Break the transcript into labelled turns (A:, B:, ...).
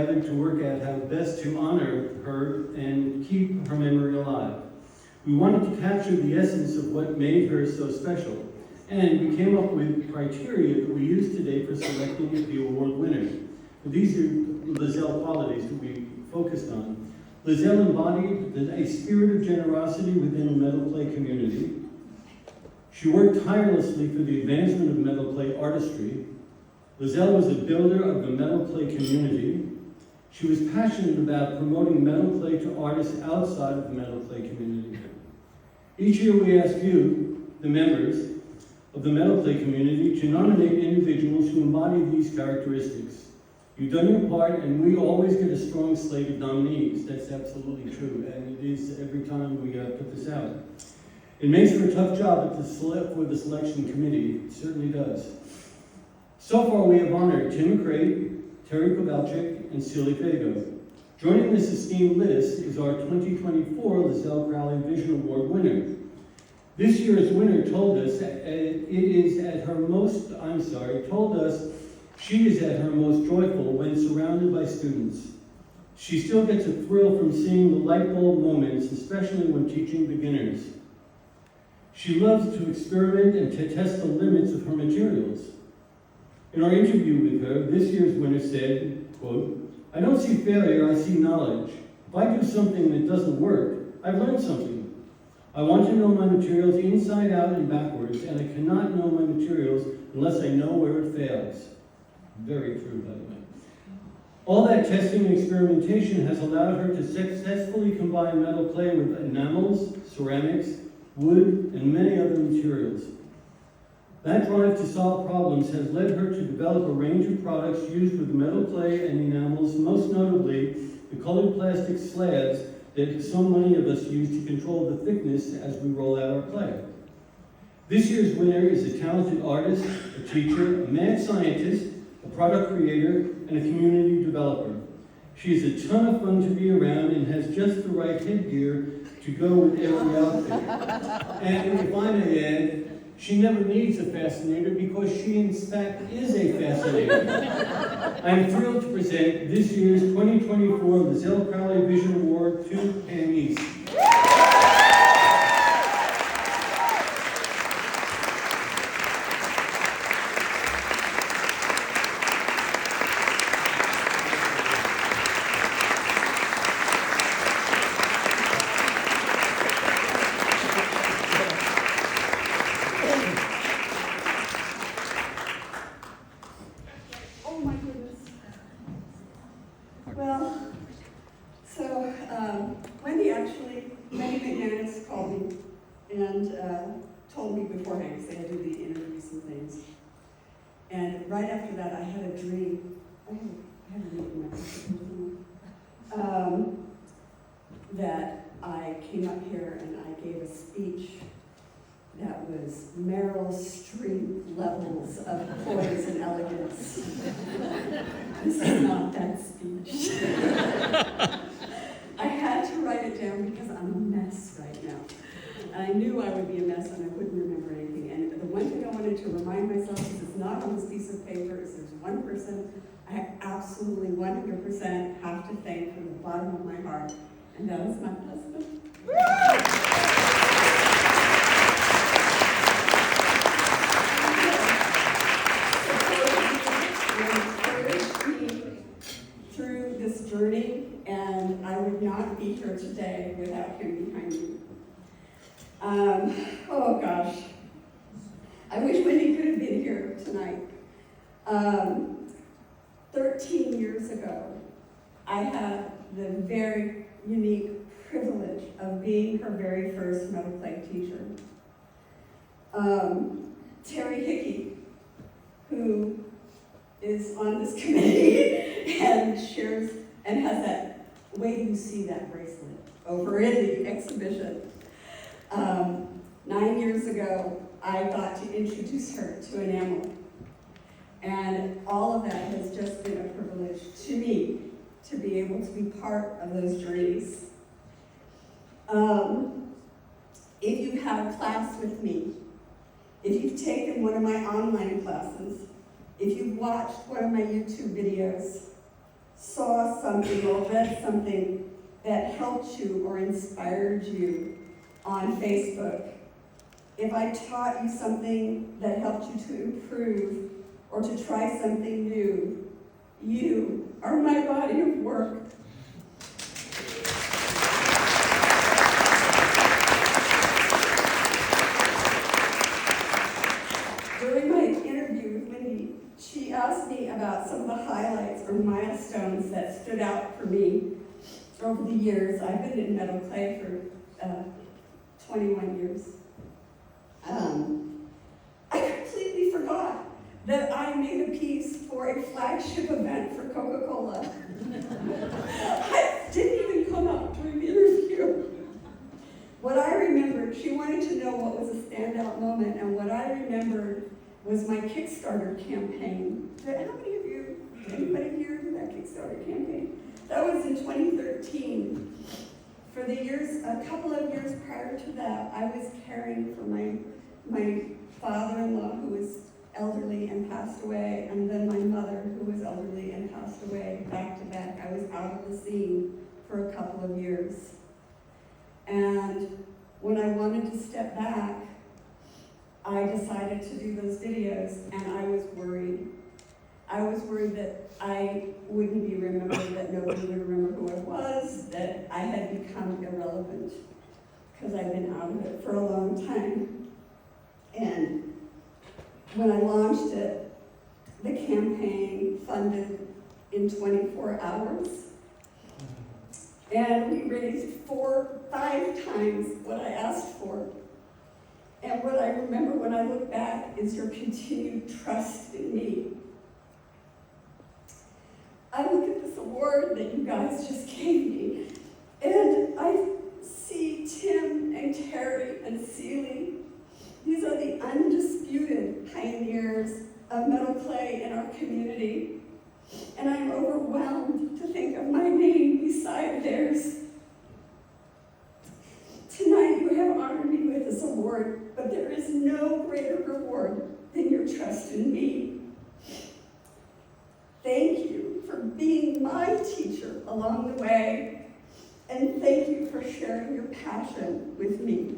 A: gathered to work out how best to honor her and keep her memory alive. We wanted to capture the essence of what made her so special, and we came up with criteria that we use today for selecting the award winner. These are Lis-El qualities that we focused on. Lis-El embodied a spirit of generosity within the metal clay community. She worked tirelessly for the advancement of metal clay artistry. Lis-El was a builder of the metal clay community. She was passionate about promoting metal clay to artists outside of the metal clay community. Each year we ask you, the members of the metal clay community, to nominate individuals who embody these characteristics. You've done your part, and we always get a strong slate of nominees. That's absolutely true, and it is every time we put this out. It makes for a tough job for the selection committee. It certainly does. So far, we have honored Tim McCrae, Terry Kowalczyk, and Celia Fago. Joining this esteemed list is our 2024 Lis-El Crowley Vision Award winner. This year's winner told us she is at her most joyful when surrounded by students. She still gets a thrill from seeing the light bulb moments, especially when teaching beginners. She loves to experiment and to test the limits of her materials. In our interview with her, this year's winner said, quote, "I don't see failure, I see knowledge. If I do something that doesn't work, I've learned something. I want to know my materials inside out and backwards, and I cannot know my materials unless I know where it fails." Very true, by the way. All that testing and experimentation has allowed her to successfully combine metal clay with enamels, ceramics, wood, and many other materials. That drive to solve problems has led her to develop a range of products used with metal clay and enamels, most notably the colored plastic slabs that so many of us use to control the thickness as we roll out our clay. This year's winner is a talented artist, a teacher, a mad scientist, a product creator, and a community developer. She is a ton of fun to be around and has just the right headgear to go with every outfit. And if I may add, she never needs a fascinator because she in fact is a fascinator. I'm thrilled to present this year's 2024 Lis-El Crowley Vision Award to Pam East.
B: Wendy McManus called me and told me beforehand, because they had to do the interviews and things. And right after that, I had a dream. I had a dream in my that I came up here and I gave a speech that was Meryl Streep levels of poise and elegance. This is not that speech. I had to write it down because I'm a mess right now. And I knew I would be a mess and I wouldn't remember anything. And the one thing I wanted to remind myself is it's not on this piece of paper, is there's one person I absolutely 100% have to thank from the bottom of my heart, and that is my husband. Through this journey, and I would not be here today without him behind me. Oh gosh, I wish Wendy could have been here tonight. 13 years ago, I had the very unique privilege of being her very first metal clay teacher. Terry Hickey, who is on this committee and shares and has that way you see that bracelet over in the exhibition. 9 years ago, I got to introduce her to enamel. And all of that has just been a privilege to me to be able to be part of those journeys. If you have class with me, if you've taken one of my online classes, if you've watched one of my YouTube videos, saw something or read something that helped you or inspired you on Facebook, if I taught you something that helped you to improve or to try something new, you are my body of work. During my interview with Wendy, she asked me about some of the highlights or milestones that stood out for me over the years. I've been in metal clay for 21 years. I completely forgot that I made a piece for a flagship event for Coca-Cola. It didn't even come up during the interview. What I remembered, she wanted to know what was a standout moment, and what I remembered was my Kickstarter campaign. How many of you, anybody here do that Kickstarter campaign? That was in 2013. For the years, a couple of years prior to that, I was caring for my father-in-law who was elderly and passed away, and then my mother who was elderly and passed away back to back. I was out of the scene for a couple of years. And when I wanted to step back, I decided to do those videos, and I was worried. I was worried that I wouldn't be remembered, that nobody would remember who I was, that I had become irrelevant because I'd been out of it for a long time. And when I launched it, the campaign funded in 24 hours. And we raised 5 times what I asked for. And what I remember when I look back is your continued trust in me. I look at this award that you guys just gave me, and I see Tim and Terry and Celie. These are the undisputed pioneers of metal clay in our community. And I'm overwhelmed to think of my name beside theirs. Tonight you have honored me with this award, but there is no greater reward than your trust in me. Thank you for being my teacher along the way, and thank you for sharing your passion with me.